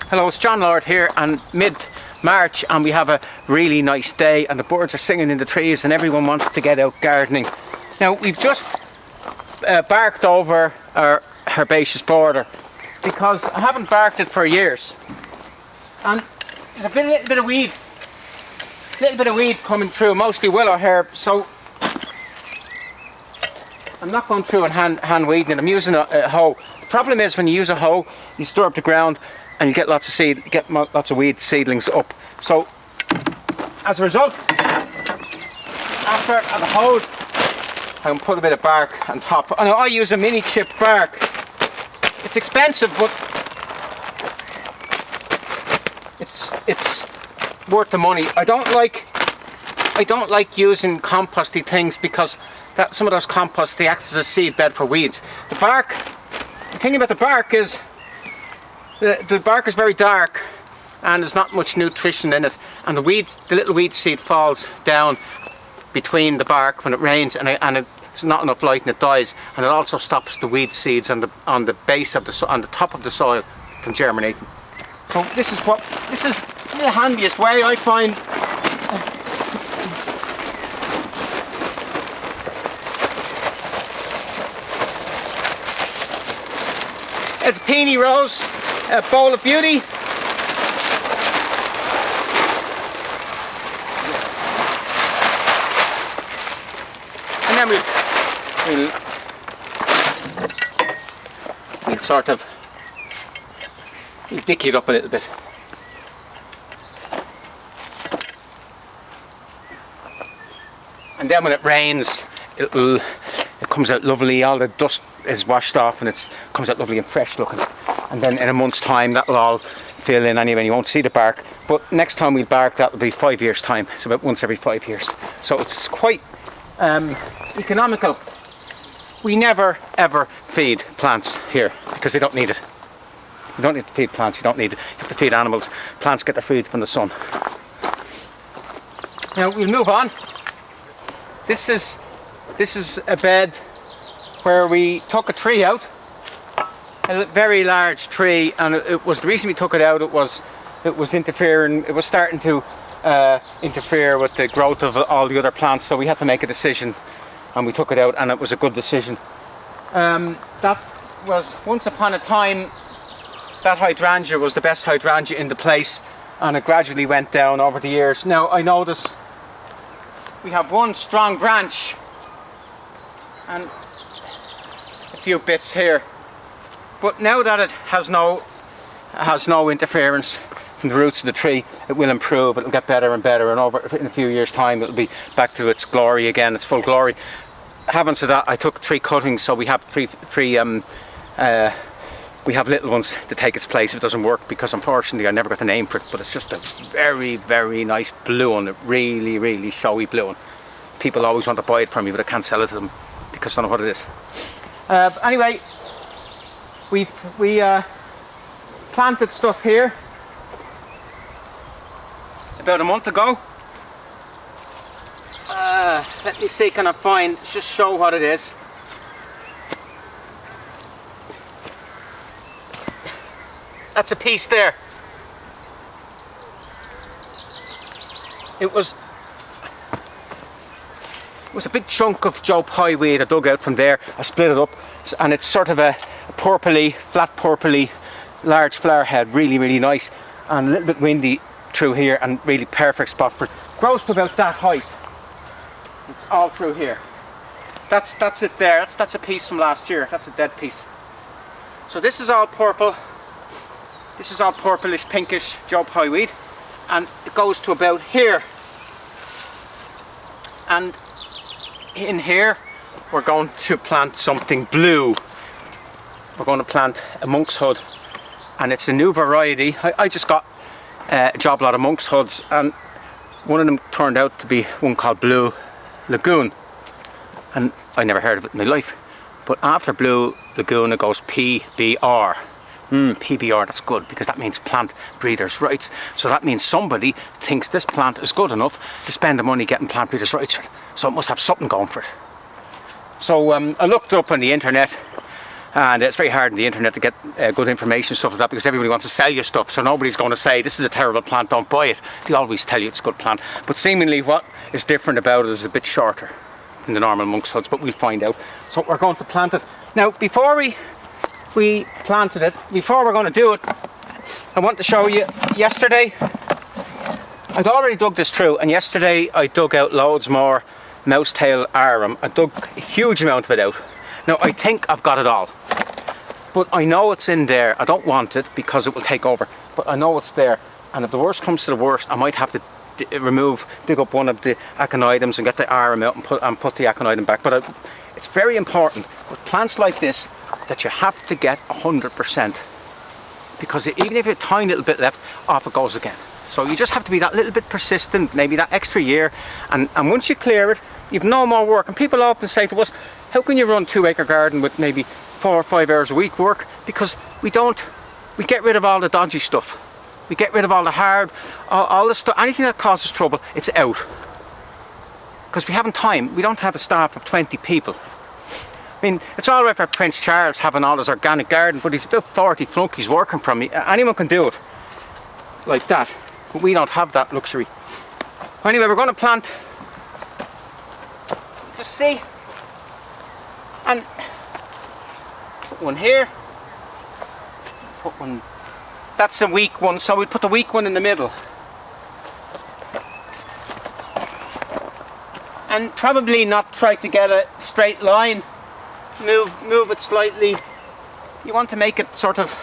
Hello, it's John Lord here, and mid-March, and we have a really nice day, and the birds are singing in the trees, and everyone wants to get out gardening. Now, we've just barked over our herbaceous border because I haven't barked it for years, and there's a little bit of weed coming through, mostly Willowherb. So I'm not going through and hand weeding it. I'm using a hoe. The problem is when you use a hoe, you stir up the ground and you get lots of weed seedlings up. So as a result, after I've hoed, I can put a bit of bark on top. And I use a mini chip bark. It's expensive, but it's worth the money. I don't like using composty things because some of those composts, they act as a seed bed for weeds. The thing about the bark is the bark is very dark and there's not much nutrition in it, and the little weed seed falls down between the bark when it rains, and it's not enough light and it dies, and it also stops the weed seeds on the base of on the top of the soil from germinating. So this is the handiest way I find. There's a peony rose, a bowl of beauty. And then we'll sort of dicky it up a little bit. And then when it rains, it comes out lovely, all the dust is washed off and it comes out lovely and fresh looking. And then in a month's time that'll all fill in anyway, you won't see the bark. But next time we'll bark, that'll be 5 years time, so about once every 5 years. So it's quite economical. We never ever feed plants here because they don't need it. You don't need to feed plants, you don't need it. You have to feed animals. Plants get their food from the sun. Now we'll move on. This is a bed where we took a tree out, a very large tree, and it was the reason we took it out. It was interfering. It was starting to interfere with the growth of all the other plants. So we had to make a decision, and we took it out, and it was a good decision. That was once upon a time. That hydrangea was the best hydrangea in the place, and it gradually went down over the years. Now I notice we have one strong branch and a few bits here, but now that it has no interference from the roots of the tree, it will improve. It'll get better and better, and in a few years time it'll be back to its glory again, its full glory. Having said that, I took 3 cuttings, so we have we have little ones to take its place if it doesn't work, because unfortunately I never got the name for it, but it's just a very, very nice blue one, a really, really showy blue one. People always want to buy it from me, but I can't sell it to them because I don't know what it is. Anyway, we planted stuff here about a month ago. Let me see, can I just show what it is. That's a piece there. It was a big chunk of Pye Weed I dug out from there. I split it up, and it's sort of a purpley, flat purpley, large flower head, really, really nice, and a little bit windy through here, and really perfect spot for it. Grows to about that height. It's all through here. That's it there. That's a piece from last year. That's a dead piece. So this is all purple. This is all purplish, pinkish Pye Weed, and it goes to about here. And in here we're going to plant something blue. We're going to plant a monk's hood, and it's a new variety. I just got a job lot of monk's hoods, and one of them turned out to be one called Blue Lagoon, and I never heard of it in my life. But after Blue Lagoon it goes PBR. PBR, that's good, because that means plant breeders' rights. So that means somebody thinks this plant is good enough to spend the money getting plant breeders' rights for it. So it must have something going for it. So I looked up on the internet And it's very hard on the internet to get good information, stuff like that, because everybody wants to sell you stuff. So nobody's going to say, this is a terrible plant, don't buy it. They always tell you it's a good plant. But seemingly what is different about it is a bit shorter than the normal monk's huds, but we'll find out. So we're going to plant it. Now, before we planted it, before we're going to do it, I want to show you, yesterday, I'd already dug this through, and yesterday I dug out loads more mousetail arum. I dug a huge amount of it out. Now, I think I've got it all. But I know it's in there. I don't want it because it will take over. But I know it's there. And if the worst comes to the worst, I might have to dig up one of the Aconitums and get the Arum out and put the Aconitum back. But it's very important with plants like this that you have to get 100%. Because even if you have a tiny little bit left, off it goes again. So you just have to be that little bit persistent, maybe that extra year. And once you clear it, you've no more work. And people often say to us, how can you run 2-acre garden with maybe 4 or 5 hours a week work? Because we get rid of all the dodgy stuff. We get rid of all the hard, all the stuff, anything that causes trouble, it's out. Because we haven't time. We don't have a staff of 20 people. I mean, it's all right for Prince Charles having all his organic garden, but he's about 40 flunkies working for me. Anyone can do it like that. But we don't have that luxury. Anyway, we're going to plant. Just see. And one here. Put one. That's a weak one, so we put the weak one in the middle. And probably not try to get a straight line. Move it slightly. You want to make it sort of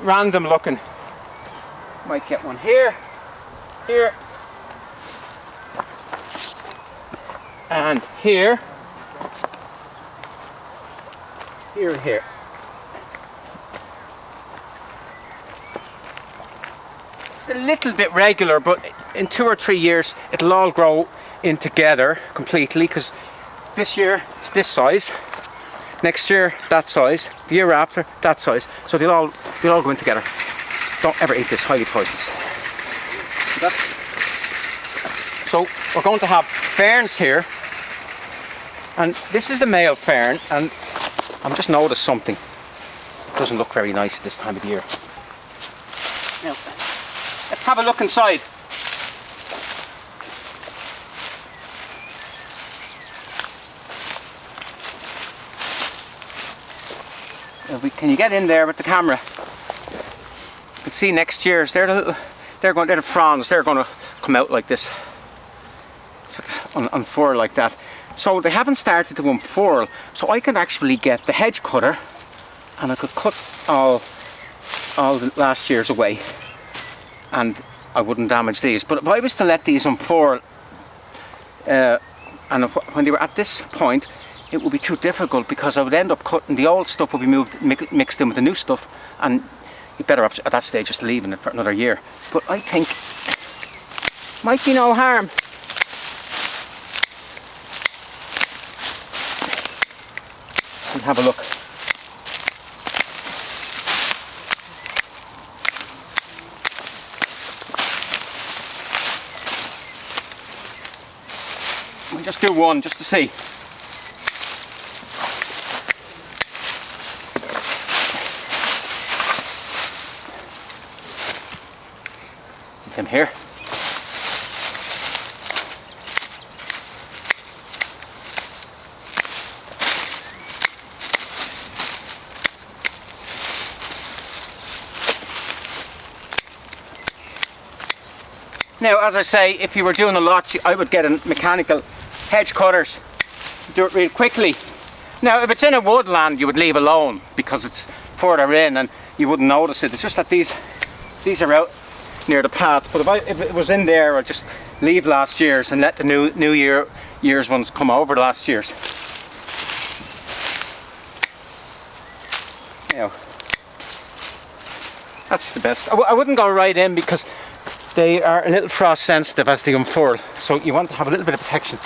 random looking. Might get one here, here, and here, here and here. It's a little bit regular, but in 2 or 3 years it'll all grow in together completely, because this year it's this size, next year that size, the year after that size, so they'll all go in together. Don't ever eat this, highly poisonous. So we're going to have ferns here, and this is the male fern, and I've just noticed something. It doesn't look very nice at this time of year. Now, let's have a look inside. Can you get in there with the camera? You can see next year's, they're the fronds, they're going to come out like this, unfurl like that. So they haven't started to unfurl, so I can actually get the hedge cutter and I could cut all the last year's away, and I wouldn't damage these. But if I was to let these unfurl, and when they were at this point, it would be too difficult, because I would end up cutting the old stuff, would be mixed in with the new stuff, and you're better off at that stage just leaving it for another year. But I think might be no harm. We'll have a look. We'll just do one just to see. Them here. Now, as I say, if you were doing a lot, I would get a mechanical hedge cutters, do it real quickly. Now, if it's in a woodland, you would leave alone because it's further in and you wouldn't notice it. It's just that these are out near the path. But if it was in there, I'd just leave last year's and let the new year's ones come over the last year's. You know, that's the best. I wouldn't go right in because they are a little frost sensitive as they unfurl, so you want to have a little bit of protection.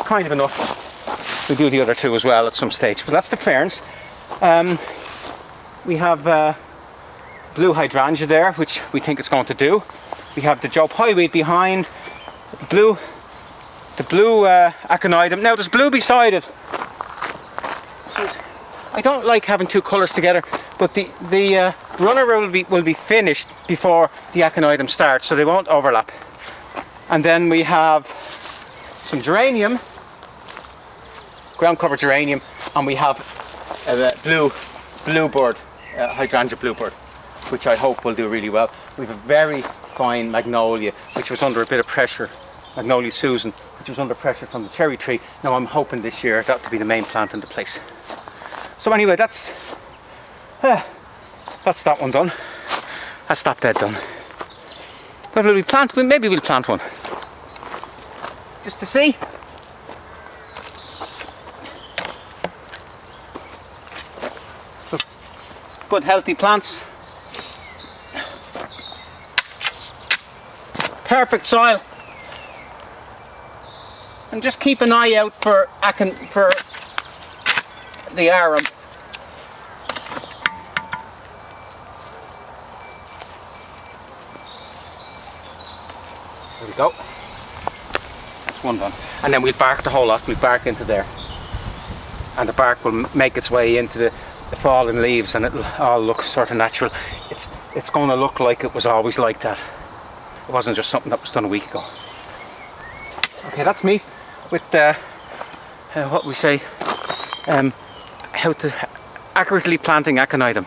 Kind of enough. We'll do the other two as well at some stage, but that's the ferns. We have blue hydrangea there, which we think it's going to do. We have the Pye Weed behind, blue the blue Aconitum. Now there's blue beside it. So I don't like having two colours together, but the Brunnera will be finished before the Aconitum starts, so they won't overlap. And then we have some Geranium, ground cover Geranium, and we have Bluebird, Hydrangea Bluebird, which I hope will do really well. We have a very fine Magnolia, which was under a bit of pressure, Magnolia Susan, which was under pressure from the cherry tree. Now I'm hoping this year that to be the main plant in the place. So anyway, that's that one done. That's that bed done. But maybe we'll plant one. Just to see. So, good healthy plants. Perfect soil. And just keep an eye out for the Arum. There we go. That's one done. And then we'll bark the whole lot. We'll bark into there. And the bark will make its way into the fallen leaves, and it'll all look sort of natural. It's going to look like it was always like that. It wasn't just something that was done a week ago. Okay, that's me with what we say, how to accurately planting Aconitum.